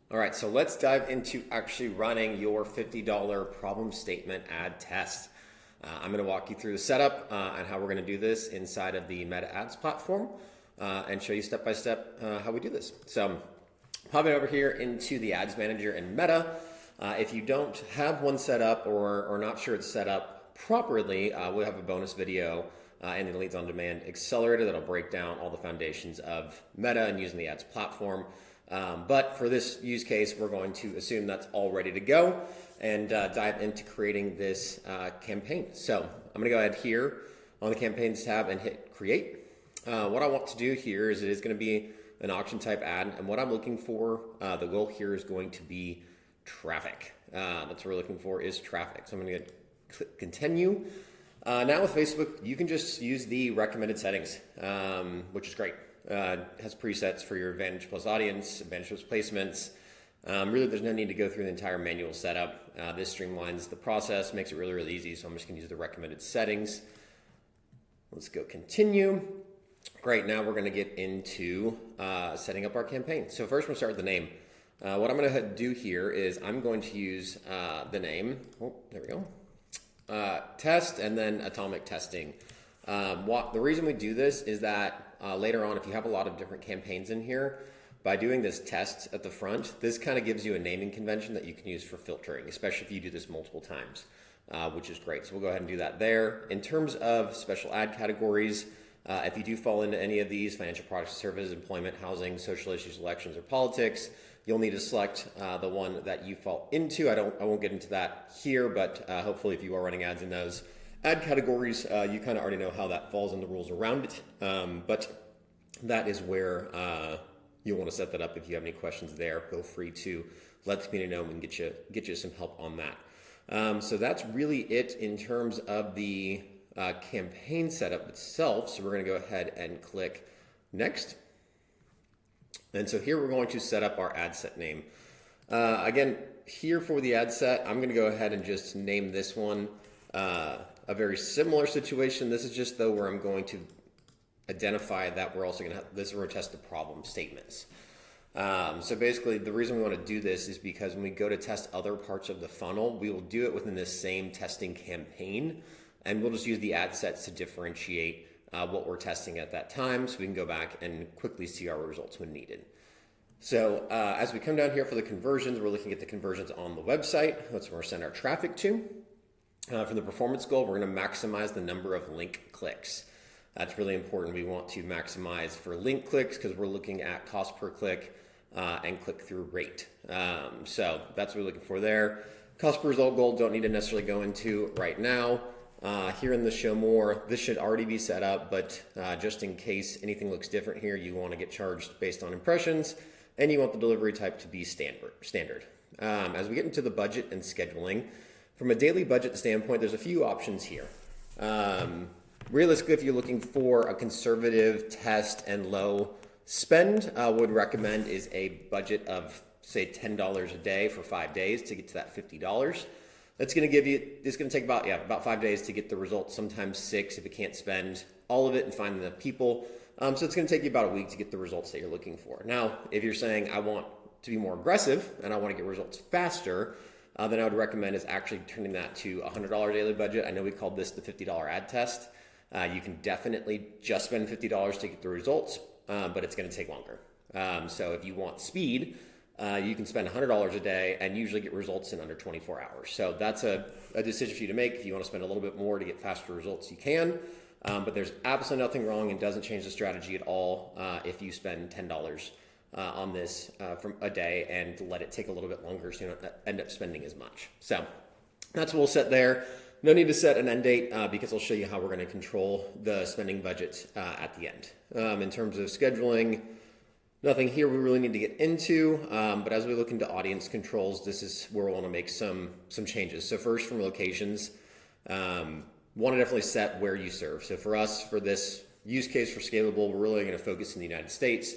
All right, so let's dive into actually running your $50 problem statement ad test. I'm going to walk you through the setup and how we're going to do this inside of the Meta Ads platform and show you step by step how we do this. So popping over here into the Ads Manager in Meta. If you don't have one set up or not sure it's set up properly, we'll have a bonus video in the Leads on Demand Accelerator that'll break down all the foundations of Meta and using the ads platform. But for this use case, we're going to assume that's all ready to go and dive into creating this campaign. So I'm going to go ahead here on the Campaigns tab and hit Create. What I want to do here is it is going to be an auction type ad, and what I'm looking for, the goal here is going to be traffic. That's what we're looking for is traffic. So I'm going to click Continue. Now with Facebook, you can just use the recommended settings, which is great. Has presets for your Advantage Plus audience, Advantage Plus placements. Really, there's no need to go through the entire manual setup. This streamlines the process, makes it really, really easy. So I'm just going to use the recommended settings. Let's go Continue. Great, now we're going to get into setting up our campaign. So first, we'll start with the name. What I'm going to do here is I'm going to use the name. Oh, there we go. Test and then atomic testing. The reason we do this is that later on, if you have a lot of different campaigns in here, by doing this test at the front, this kind of gives you a naming convention that you can use for filtering, especially if you do this multiple times, which is great. So we'll go ahead and do that there. In terms of special ad categories, if you do fall into any of these, financial products, services, employment, housing, social issues, elections, or politics, you'll need to select the one that you fall into. I won't get into that here, but hopefully if you are running ads in those ad categories, you kind of already know how that falls and the rules around it. But that is where you'll want to set that up. If you have any questions there, feel free to let the community know and get you some help on that. So that's really it in terms of the campaign setup itself. So we're going to go ahead and click Next. And so here we're going to set up our ad set name. Again, here for the ad set, I'm going to go ahead and just name this one a very similar situation. This is just though where I'm going to identify that we're also going to have, this is where we test the problem statements. So basically the reason we want to do this is because when we go to test other parts of the funnel, we will do it within this same testing campaign, and we'll just use the ad sets to differentiate what we're testing at that time, so we can go back and quickly see our results when needed. So as we come down here for the conversions, we're looking at the conversions on the website. That's where we're sending our traffic to. For the performance goal, we're going to maximize the number of link clicks. That's really important. We want to maximize for link clicks because we're looking at cost per click and click-through rate. So that's what we're looking for there. Cost per result goal, don't need to necessarily go into right now. Here in the Show More, this should already be set up, but just in case anything looks different here, you want to get charged based on impressions, and you want the delivery type to be standard. As we get into the budget and scheduling, from a daily budget standpoint, there's a few options here. Realistically, if you're looking for a conservative test and low spend, would recommend is a budget of, say, $10 a day for 5 days to get to that $50. That's going to give you, it's going to take about 5 days to get the results, sometimes 6 if you can't spend all of it and find the people. So it's going to take you about a week to get the results that you're looking for. Now, if you're saying I want to be more aggressive and I want to get results faster, then I would recommend is actually turning that to a $100 daily budget. I know we called this the $50 ad test. You can definitely just spend $50 to get the results, but it's going to take longer. So if you want speed, you can spend $100 a day and usually get results in under 24 hours. So that's a decision for you to make. If you want to spend a little bit more to get faster results, you can. But there's absolutely nothing wrong and doesn't change the strategy at all if you spend $10 on this from a day and let it take a little bit longer so you don't end up spending as much. So that's what we'll set there. No need to set an end date because I'll show you how we're going to control the spending budget at the end. In terms of scheduling, nothing here we really need to get into, but as we look into audience controls, this is where we want to make some changes. So first, from locations, want to definitely set where you serve. So for us, for this use case for scalable, we're really going to focus in the United States.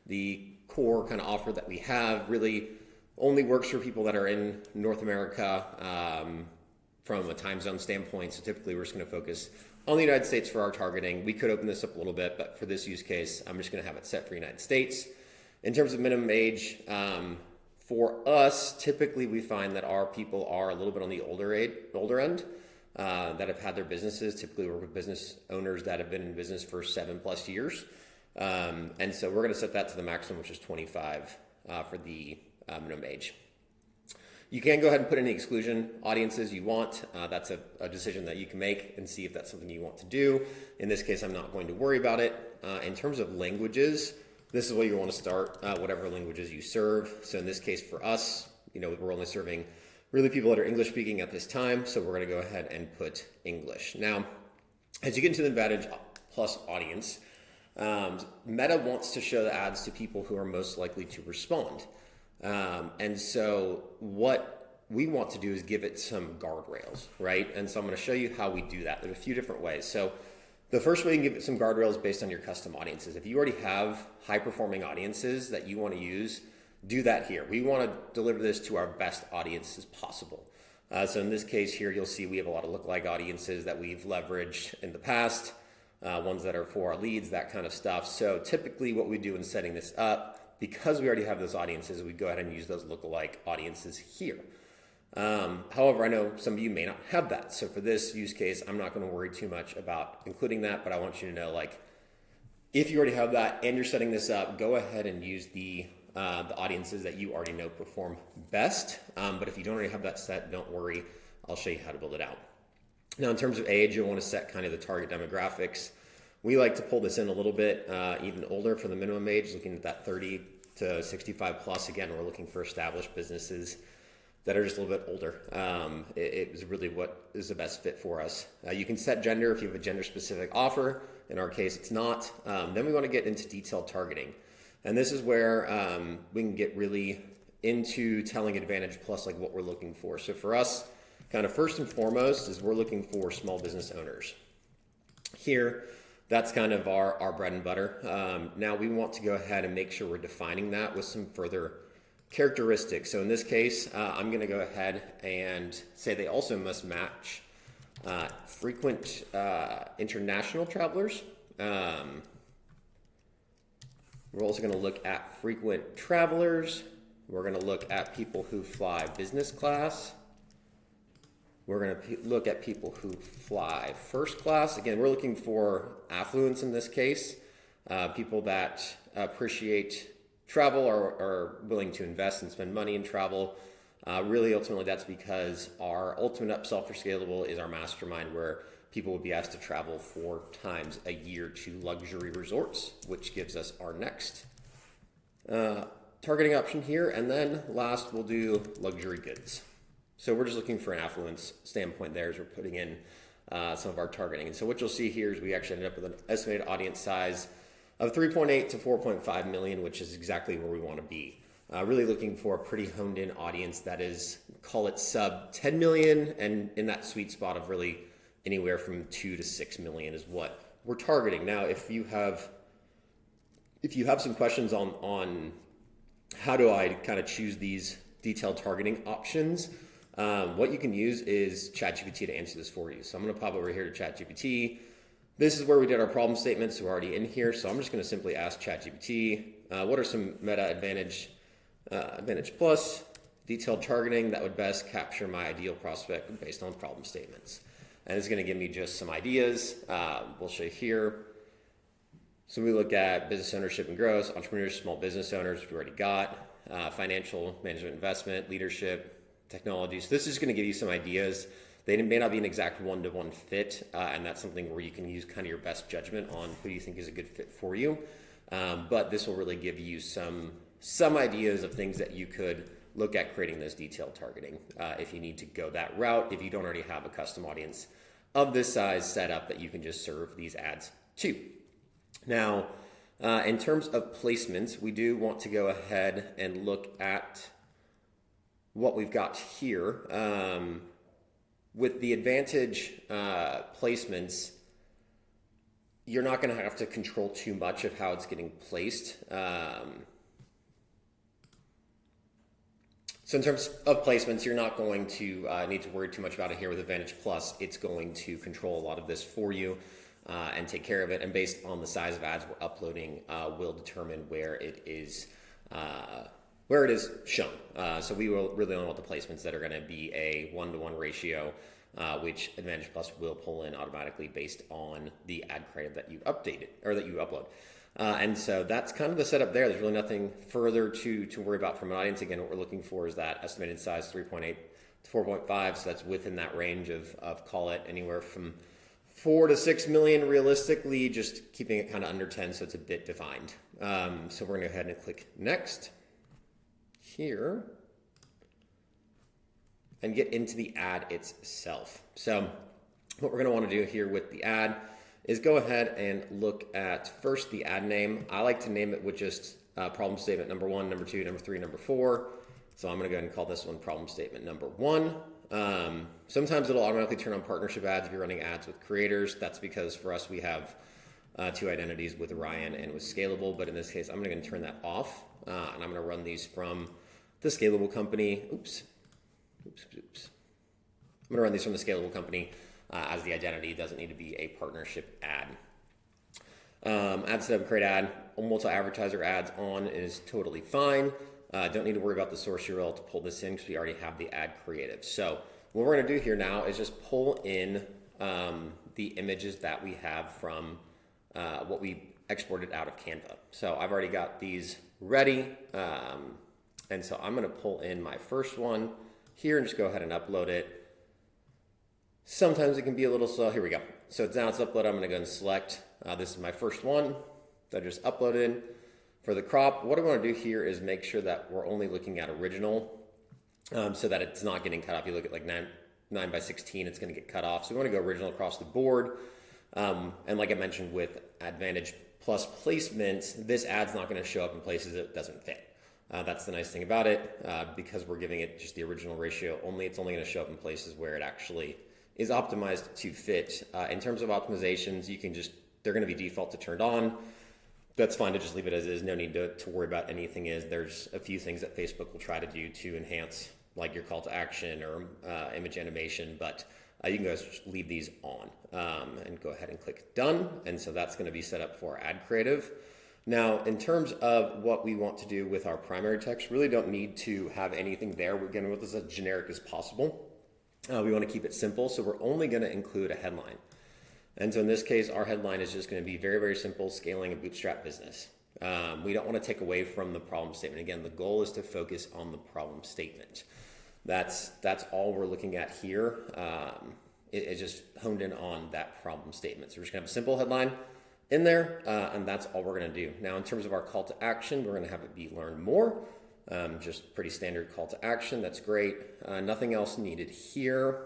The core kind of offer that we have really only works for people that are in North America from a time zone standpoint. So typically we're just going to focus on the United States for our targeting. We could open this up a little bit, but for this use case, I'm just going to have it set for United States. In terms of minimum age, For us, typically we find that our people are a little bit on the older end that have had their businesses. Typically work with business owners that have been in business for 7+ years. And so we're going to set that to the maximum, which is 25 for the minimum age. You can go ahead and put any exclusion audiences you want. That's a decision that you can make and see if that's something you want to do. In this case, I'm not going to worry about it. In terms of languages, this is where you want to start, whatever languages you serve. So in this case for us, we're only serving really people that are English speaking at this time. So we're going to go ahead and put English. Now, as you get into the Advantage Plus audience, Meta wants to show the ads to people who are most likely to respond. And so what we want to do is give it some guardrails, right? And so I'm going to show you how we do that. There's a few different ways. So the first way you can give it some guardrails based on your custom audiences. If you already have high performing audiences that you want to use, do that here. We want to deliver this to our best audience as possible. So in this case here, you'll see we have a lot of lookalike audiences that we've leveraged in the past, ones that are for our leads, that kind of stuff. So typically what we do in setting this up, because we already have those audiences, we go ahead and use those lookalike audiences here. However, I know some of you may not have that. So for this use case, I'm not going to worry too much about including that, but I want you to know, if you already have that and you're setting this up, go ahead and use the audiences that you already know perform best. But if you don't already have that set, don't worry. I'll show you how to build it out. Now, in terms of age, you'll want to set kind of the target demographics. We like to pull this in a little bit, even older for the minimum age, looking at that 30 to 65 plus. Again, we're looking for established businesses that are just a little bit older. It is really what is the best fit for us. You can set gender if you have a gender specific offer. In our case, it's not. Then we want to get into detailed targeting. And this is where we can get really into telling Advantage Plus what we're looking for. So for us, kind of first and foremost is we're looking for small business owners. Here, that's kind of our bread and butter. Now we want to go ahead and make sure we're defining that with some further characteristics. So in this case, I'm going to go ahead and say they also must match frequent international travelers. We're also going to look at frequent travelers. We're going to look at people who fly business class. We're going to look at people who fly first class. Again, we're looking for affluence in this case, people that appreciate travel or are willing to invest and spend money in travel. Really, ultimately, that's because our ultimate upsell for Scalable is our mastermind, where people would be asked to travel 4 times a year to luxury resorts, which gives us our next targeting option here. And then last, we'll do luxury goods. So we're just looking for an affluence standpoint there as we're putting in some of our targeting. And so what you'll see here is we actually ended up with an estimated audience size of 3.8 to 4.5 million, which is exactly where we want to be. Really looking for a pretty honed in audience that is, call it sub 10 million, and in that sweet spot of really anywhere from 2 to 6 million is what we're targeting. Now, if you have some questions on how do I kind of choose these detailed targeting options, what you can use is ChatGPT to answer this for you. So I'm going to pop over here to ChatGPT. This is where we did our problem statements. We're already in here. So I'm just going to simply ask ChatGPT, what are some Meta Advantage Plus detailed targeting that would best capture my ideal prospect based on problem statements? And it's going to give me just some ideas. We'll show you here. So we look at business ownership and growth, entrepreneurs, small business owners, which we already got, financial management, investment, leadership, technology. So this is going to give you some ideas. They may not be an exact one-to-one fit, and that's something where you can use kind of your best judgment on who you think is a good fit for you. But this will really give you some ideas of things that you could look at creating this detailed targeting if you need to go that route, if you don't already have a custom audience of this size set up that you can just serve these ads to. Now, in terms of placements, we do want to go ahead and look at what we've got here. With the Advantage placements, you're not going to have to control too much of how it's getting placed. So in terms of placements, you're not going to need to worry too much about it here with Advantage Plus. It's going to control a lot of this for you and take care of it. And based on the size of ads we're uploading, will determine where it is where it is shown. So we will really only want the placements that are going to be a 1-to-1 ratio, which Advantage Plus will pull in automatically based on the ad creative that you updated or that you upload. And so that's kind of the setup there. There's really nothing further to worry about from an audience. Again, what we're looking for is that estimated size 3.8 to 4.5. So that's within that range of call it anywhere from 4 to 6 million realistically, just keeping it kind of under 10 so it's a bit defined. So we're going to go ahead and click next here and get into the ad itself. So what we're going to want to do here with the ad is go ahead and look at first the ad name. I like to name it with just problem statement number 1, number 2, number 3, number 4. So I'm going to go ahead and call this one problem statement number 1. Sometimes it'll automatically turn on partnership ads if you're running ads with creators. That's because for us we have 2 identities with Ryan and with Scalable, but in this case I'm going to turn that off and I'm going to run these from the Scalable company. I'm going to run these from the Scalable company as the identity. It doesn't need to be a partnership ad. Ad setup, create ad, multi-advertiser ads on is totally fine. Don't need to worry about the source URL to pull this in because we already have the ad creative. So what we're going to do here now is just pull in the images that we have from what we exported out of Canva. So I've already got these ready. And so I'm going to pull in my first one here and just go ahead and upload it. Sometimes it can be a little slow. Here we go. So now it's uploaded. I'm going to go and select. This is my first one that I just uploaded. For the crop, what I want to do here is make sure that we're only looking at original so that it's not getting cut off. You look at like 9 by 16, it's going to get cut off. So we want to go original across the board. And like I mentioned with Advantage Plus placements, this ad's not going to show up in places it doesn't fit. That's the nice thing about it. Because we're giving it just the original ratio only, it's only going to show up in places where it actually is optimized to fit. In terms of optimizations, you can just, they're going to be default to turned on. That's fine to just leave it as is. No need to worry about anything. There's a few things that Facebook will try to do to enhance like your call to action or image animation, but you can just leave these on and go ahead and click done. And so that's going to be set up for ad creative. Now, in terms of what we want to do with our primary text, really don't need to have anything there. We're going to make this as generic as possible. We want to keep it simple, so we're only going to include a headline. And so in this case, our headline is just going to be very, very simple, scaling a bootstrap business. We don't want to take away from the problem statement. Again, the goal is to focus on the problem statement. That's all we're looking at here. It just honed in on that problem statement. So we're just going to have a simple headline in there, and that's all we're going to do. Now, in terms of our call to action, we're going to have it be learn more. Just pretty standard call to action. That's great. Nothing else needed here.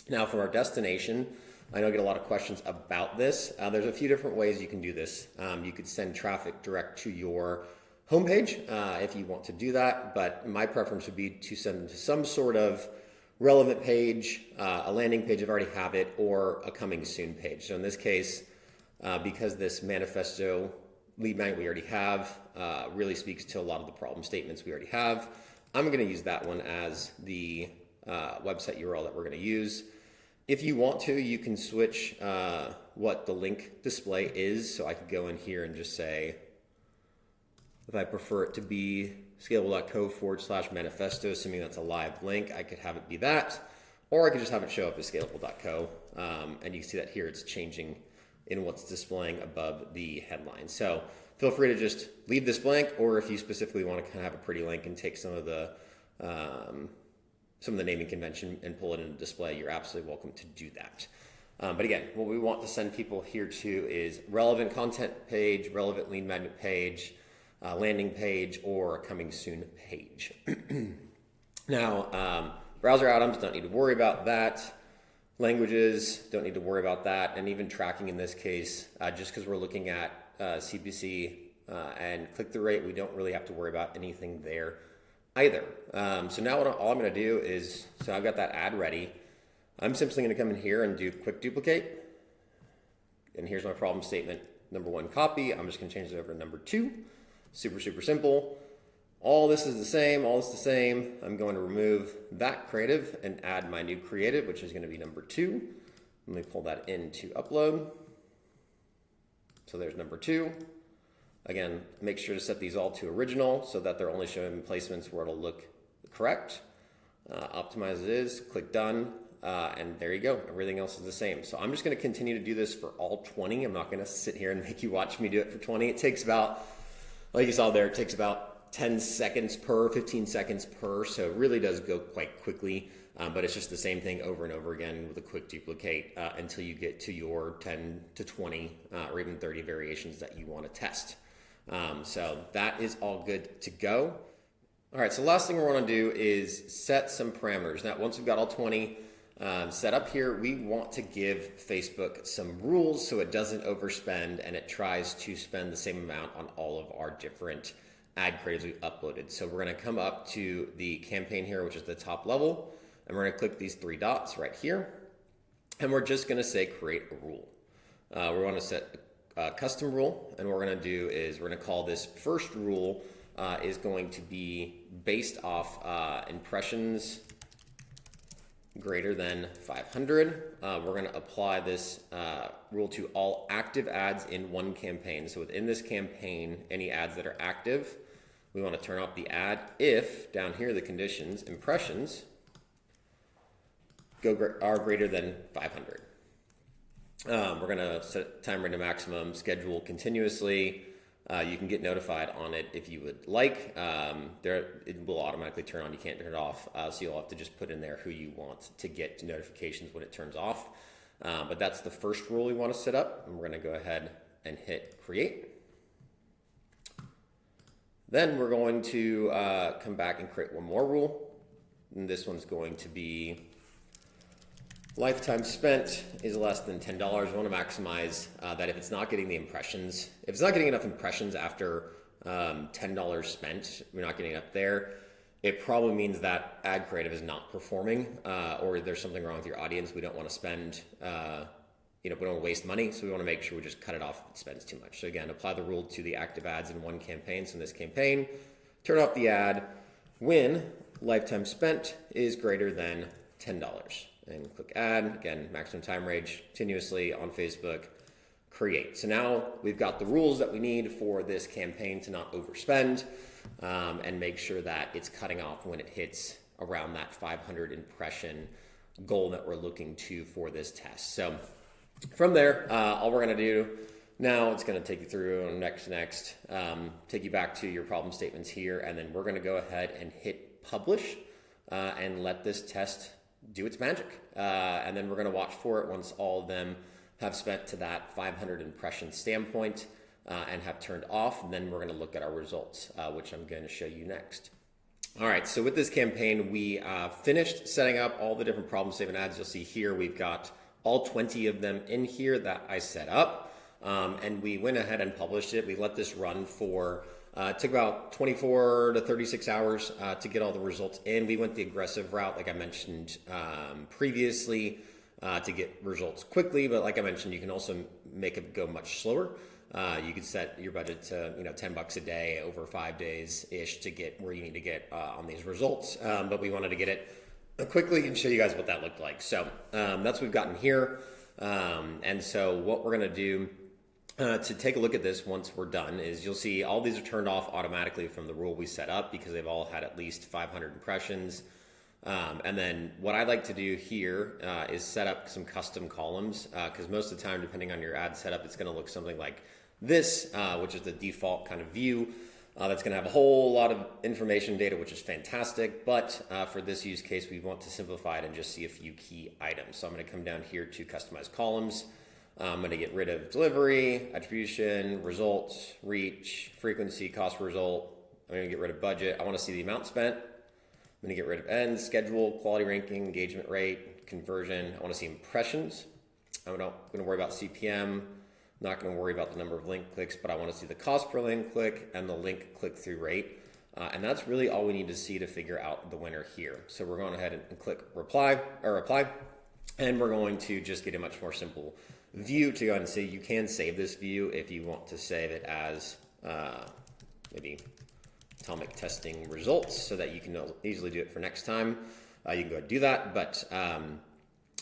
Now, for our destination, I know I get a lot of questions about this. There's a few different ways you can do this. You could send traffic direct to your homepage if you want to do that, but my preference would be to send them to some sort of relevant page, a landing page if I already have it, or a coming soon page. So in this case, because this manifesto lead magnet we already have really speaks to a lot of the problem statements we already have, I'm going to use that one as the website URL that we're going to use. If you want to, you can switch what the link display is. So I could go in here and just say, if I prefer it to be scalable.co/manifesto, assuming that's a live link, I could have it be that, or I could just have it show up as scalable.co. And you can see that here it's changing in what's displaying above the headline. So feel free to just leave this blank, or if you specifically want to kind of have a pretty link and take some of the naming convention and pull it into display, you're absolutely welcome to do that. But again, what we want to send people here to is relevant content page, relevant lead magnet page, landing page, or a coming soon page. Now, browser items, don't need to worry about that. Languages, don't need to worry about that. And even tracking in this case, just because we're looking at CPC and click-through rate, we don't really have to worry about anything there either. So now all I'm going to do is, so I've got that ad ready. I'm simply going to come in here and do quick duplicate. And here's my problem statement. Number 1 copy. I'm just going to change it over to number 2. Super, super simple. All this is the same. All this is the same. I'm going to remove that creative and add my new creative, which is going to be number 2. Let me pull that into upload. So there's number 2. Again, make sure to set these all to original so that they're only showing placements where it'll look correct. Optimize as is, click done, and there you go. Everything else is the same. So I'm just going to continue to do this for all 20. I'm not going to sit here and make you watch me do it for 20. It takes about, like you saw there, it takes about 10 seconds per, 15 seconds per. So it really does go quite quickly, but it's just the same thing over and over again with a quick duplicate until you get to your 10 to 20 or even 30 variations that you want to test. So that is all good to go. All right, so last thing we want to do is set some parameters. Now, once we've got all 20 set up here, we want to give Facebook some rules so it doesn't overspend and it tries to spend the same amount on all of our different ad creatives we've uploaded. So we're going to come up to the campaign here, which is the top level, and we're going to click these three dots right here, and we're just going to say create a rule. We want to set a custom rule, and what we're going to do is we're going to call this first rule is going to be based off impressions greater than 500. We're going to apply this rule to all active ads in one campaign. So within this campaign, any ads that are active, we want to turn off the ad if, down here, the conditions, impressions are greater than 500. We're going to set time rate to maximum, schedule continuously. You can get notified on it if you would like. It will automatically turn on. You can't turn it off. So you'll have to just put in there who you want to get notifications when it turns off. But that's the first rule we want to set up. And we're going to go ahead and hit create. Then we're going to come back and create one more rule. And this one's going to be lifetime spent is less than $10. We want to maximize that if it's not getting the impressions, if it's not getting enough impressions after $10 spent, we're not getting up there, it probably means that ad creative is not performing or there's something wrong with your audience. We don't want to spend, we don't want to waste money. So we want to make sure we just cut it off if it spends too much. So again, apply the rule to the active ads in one campaign. So in this campaign, turn off the ad when lifetime spent is greater than $10. And click add, again, maximum time range, continuously on Facebook, create. So now we've got the rules that we need for this campaign to not overspend and make sure that it's cutting off when it hits around that 500 impression goal that we're looking to for this test. So from there, all we're gonna do now, it's gonna take you through next, take you back to your problem statements here, and then we're gonna go ahead and hit publish and let this test do its magic. And then we're going to watch for it once all of them have spent to that 500 impression standpoint and have turned off. And then we're going to look at our results, which I'm going to show you next. All right, so with this campaign, we finished setting up all the different problem statement ads. You'll see here we've got all 20 of them in here that I set up. And we went ahead and published it. We let this run for it took about 24 to 36 hours to get all the results in. We went the aggressive route, like I mentioned previously, to get results quickly. But like I mentioned, you can also make it go much slower. You could set your budget to $10 a day over 5 days-ish to get where you need to get on these results. But we wanted to get it quickly and show you guys what that looked like. So that's what we've gotten here. And so what we're going to do to take a look at this once we're done is you'll see all these are turned off automatically from the rule we set up because they've all had at least 500 impressions. And then what I like to do here is set up some custom columns because most of the time, depending on your ad setup, it's going to look something like this, which is the default kind of view. That's going to have a whole lot of information data, which is fantastic. But for this use case, we want to simplify it and just see a few key items. So I'm going to come down here to customize columns. I'm going to get rid of delivery, attribution, results, reach, frequency, cost per result. I'm going to get rid of budget. I want to see the amount spent. I'm going to get rid of end, schedule, quality ranking, engagement rate, conversion. I want to see impressions. I'm not going to worry about CPM. I'm not going to worry about the number of link clicks, but I want to see the cost per link click and the link click-through rate. And that's really all we need to see to figure out the winner here. So we're going ahead and click apply, and we're going to just get a much more simple view to go ahead and say you can save this view if you want to save it as maybe atomic testing results so that you can easily do it for next time. You can go ahead and do that, but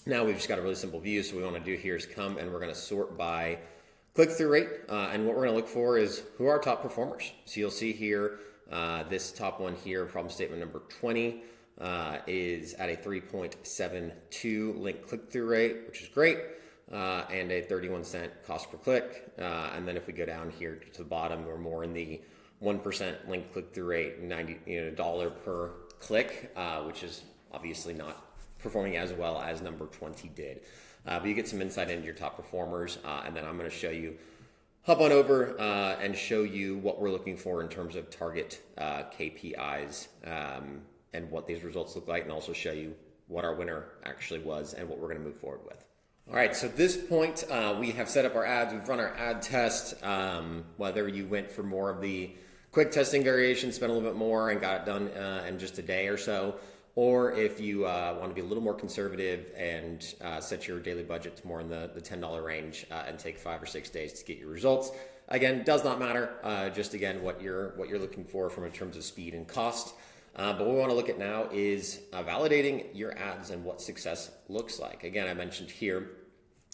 now we've just got a really simple view. So what we want to do here is come and we're going to sort by click-through rate, and what we're going to look for is who are our top performers. So you'll see here, this top one here, problem statement number 20, is at a 3.72 link click-through rate, which is great, and a 31-cent cost per click. And then if we go down here to the bottom, we're more in the 1% link click-through rate, $90 per click, which is obviously not performing as well as number 20 did. But you get some insight into your top performers, and then I'm going to show you, hop on over and show you what we're looking for in terms of target KPIs and what these results look like, and also show you what our winner actually was and what we're going to move forward with. All right, so at this point, we have set up our ads, we've run our ad test, whether you went for more of the quick testing variation, spent a little bit more and got it done in just a day or so, or if you want to be a little more conservative and set your daily budget to more in the $10 range and take 5 or 6 days to get your results. Again, does not matter, just again, what you're looking for from in terms of speed and cost. But what we want to look at now is validating your ads and what success looks like. Again, I mentioned here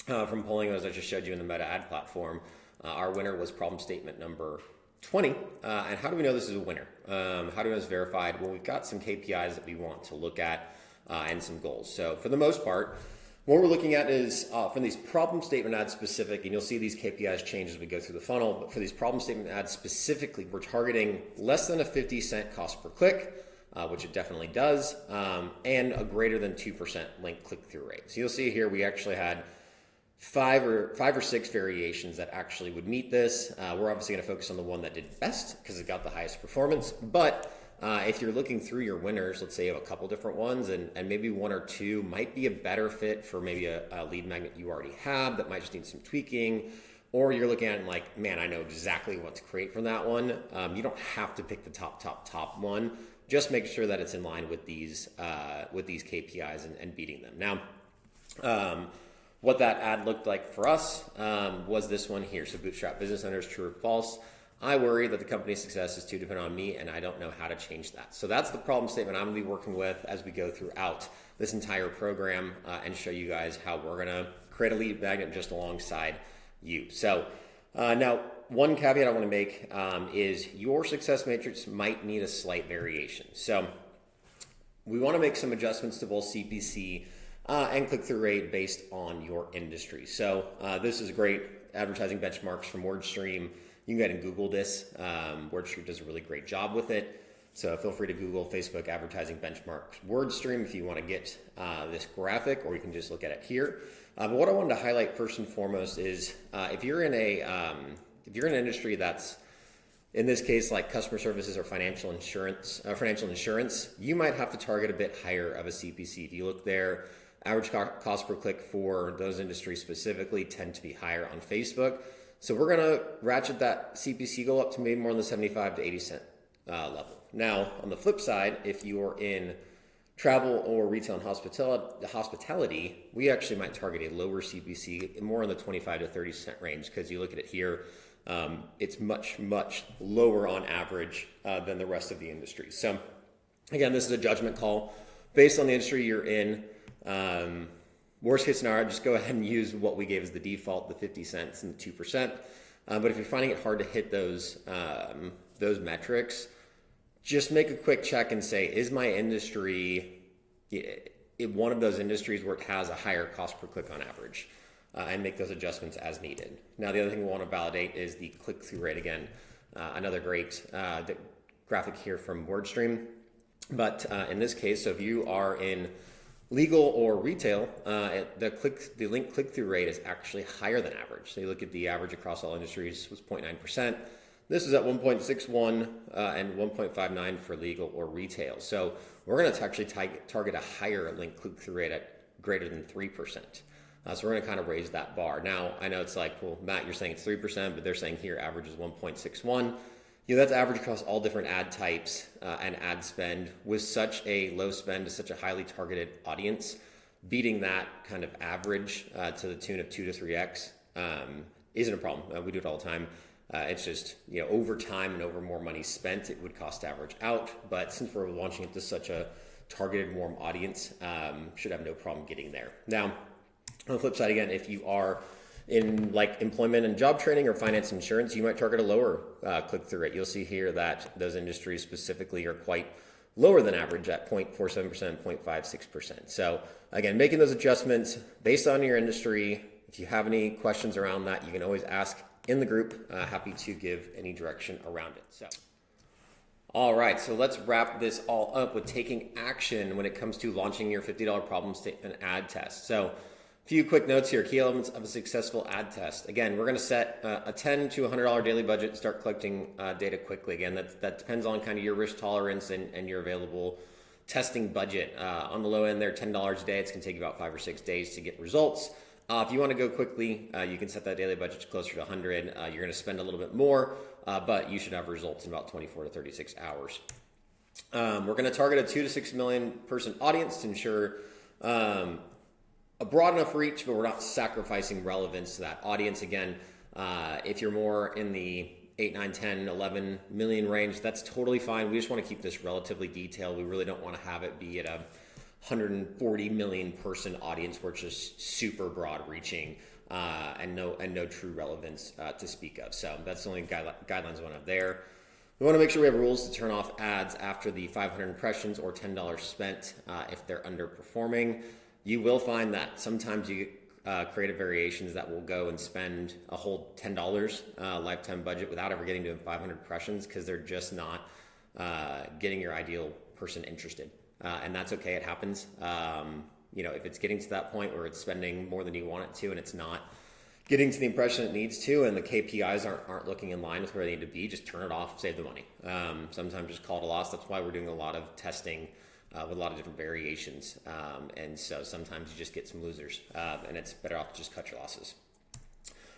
from polling those I just showed you in the Meta ad platform, our winner was problem statement number 20. And how do we know this is a winner? How do we know it's verified? Well, we've got some KPIs that we want to look at and some goals. So for the most part, what we're looking at is from these problem statement ads specific, and you'll see these KPIs change as we go through the funnel, but for these problem statement ads specifically, we're targeting less than a 50-cent cost per click, which it definitely does, and a greater than 2% link click-through rate. So you'll see here we actually had five or six variations that actually would meet this. We're obviously going to focus on the one that did best because it got the highest performance. But if you're looking through your winners, let's say you have a couple different ones and maybe one or two might be a better fit for maybe a lead magnet you already have that might just need some tweaking, or you're looking at it and like, man, I know exactly what to create from that one. You don't have to pick the top one. Just make sure that it's in line with these KPIs and beating them. Now, what that ad looked like for us was this one here. So Bootstrap Business Owners, true or false. I worry that the company's success is too dependent on me and I don't know how to change that. So that's the problem statement I'm gonna be working with as we go throughout this entire program and show you guys how we're gonna create a lead magnet just alongside you. So now one caveat I wanna make is your success matrix might need a slight variation. So we wanna make some adjustments to both CPC and click-through rate based on your industry. So this is great advertising benchmarks from WordStream. You can go ahead and Google this. WordStream does a really great job with it. So feel free to Google Facebook advertising benchmarks WordStream if you want to get this graphic, or you can just look at it here. But what I wanted to highlight first and foremost is if you're in an industry that's, in this case, like customer services or financial insurance, you might have to target a bit higher of a CPC. If you look there, average cost per click for those industries specifically tend to be higher on Facebook. So we're going to ratchet that CPC goal up to maybe more in the 75 to 80 cent level. Now, on the flip side, if you're in travel or retail and hospitality, we actually might target a lower CPC, more in the 25 to 30 cent range, because you look at it here, it's much, much lower on average than the rest of the industry. So again, this is a judgment call based on the industry you're in. Worst case scenario, just go ahead and use what we gave as the default, the 50 cents and the 2%. But if you're finding it hard to hit those metrics, just make a quick check and say, is my industry one of those industries where it has a higher cost per click on average? And make those adjustments as needed. Now, the other thing we want to validate is the click-through rate. Again, another great graphic here from WordStream. But in this case, so if you are in legal or retail, the link click-through rate is actually higher than average. So you look at the average across all industries was 0.9%. This is at 1.61 and 1.59 for legal or retail. So we're going to actually target a higher link click-through rate at greater than 3%. So we're going to kind of raise that bar. Now, I know it's like, well, Matt, you're saying it's 3%, but they're saying here average is 1.61. That's average across all different ad types and ad spend. With such a low spend to such a highly targeted audience, beating that kind of average to the tune of 2 to 3x isn't a problem. We do it all the time. It's just, over time and over more money spent, it would cost average out. But since we're launching it to such a targeted, warm audience, should have no problem getting there. Now, on the flip side, again, if you are In like employment and job training or finance and insurance, you might target a lower click-through rate. You'll see here that those industries specifically are quite lower than average at 0.47%, 0.56%. So again, making those adjustments based on your industry. If you have any questions around that, you can always ask in the group. Happy to give any direction around it. So, all right, so let's wrap this all up with taking action when it comes to launching your $50 problem statement ad test. So few quick notes here, key elements of a successful ad test. Again, we're going to set a $10 to $100 daily budget, start collecting data quickly. Again, that depends on kind of your risk tolerance and your available testing budget. On the low end there, $10 a day, it's going to take you about 5 or 6 days to get results. If you want to go quickly, you can set that daily budget to closer to 100. You're going to spend a little bit more, but you should have results in about 24 to 36 hours. We're going to target a 2 to 6 million person audience to ensure a broad enough reach, but we're not sacrificing relevance to that audience. Again, if you're more in the 8, 9, 10, 11 million range, that's totally fine. We just want to keep this relatively detailed. We really don't want to have it be at a 140 million person audience where it's just super broad reaching and no true relevance to speak of. So that's the only guidelines we want to have there. We want to make sure we have rules to turn off ads after the 500 impressions or $10 spent if they're underperforming. You will find that sometimes you get creative variations that will go and spend a whole $10 lifetime budget without ever getting to 500 impressions because they're just not getting your ideal person interested. And that's okay, it happens. If it's getting to that point where it's spending more than you want it to and it's not getting to the impression it needs to and the KPIs aren't looking in line with where they need to be, just turn it off, save the money. Sometimes just call it a loss. That's why we're doing a lot of testing with a lot of different variations. And so sometimes you just get some losers and it's better off to just cut your losses.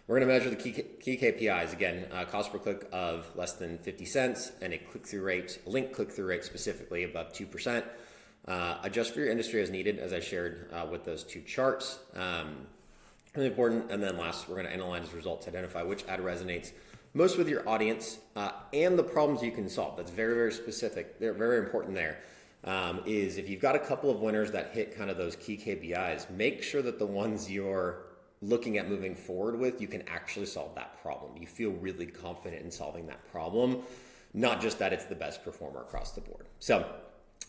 We're going to measure the key KPIs. Again, cost per click of less than 50 cents and a click-through rate, link click-through rate specifically above 2%. Adjust for your industry as needed, as I shared with those two charts. Really important. And then last, we're going to analyze results, identify which ad resonates most with your audience and the problems you can solve. That's very, very specific. They're very important there. Is if you've got a couple of winners that hit kind of those key KPIs, make sure that the ones you're looking at moving forward with, you can actually solve that problem. You feel really confident in solving that problem, not just that it's the best performer across the board. So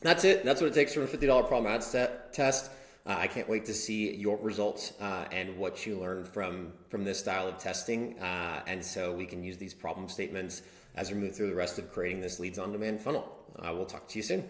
that's it. That's what it takes from a $50 problem ad test. I can't wait to see your results and what you learned from this style of testing. And so we can use these problem statements as we move through the rest of creating this leads on demand funnel. We'll talk to you soon.